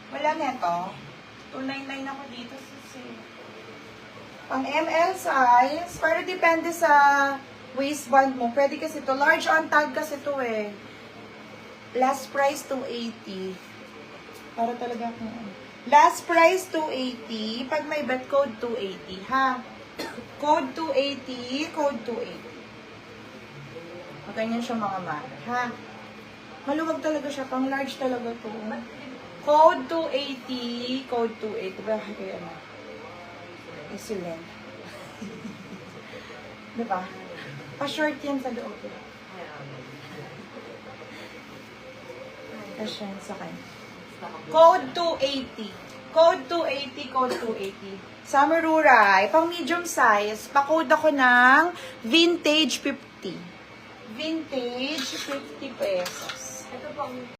Wala neto. 299 ako dito sa sale. Pang ML size, pero depende sa waistband mo. Pwede kasi to. Large on tag kasi to eh. Last price 280. Para talaga kung ano. Last price 280. Pag may bet code 280 ha. Code 280, code 280. Ganyan siya mga mara ha. Maluwag talaga siya, pang large talaga to. Code 280, code 280. Bakit kaya ano? Excellent. Diba? Pa-short yan sa loob. Pa-short yan sa kanya. Code 280. Code 280, code 280. Summer Ruray, pang medium size, pa-code ako ng Vintage 50. Vintage 50 pesos. Ito po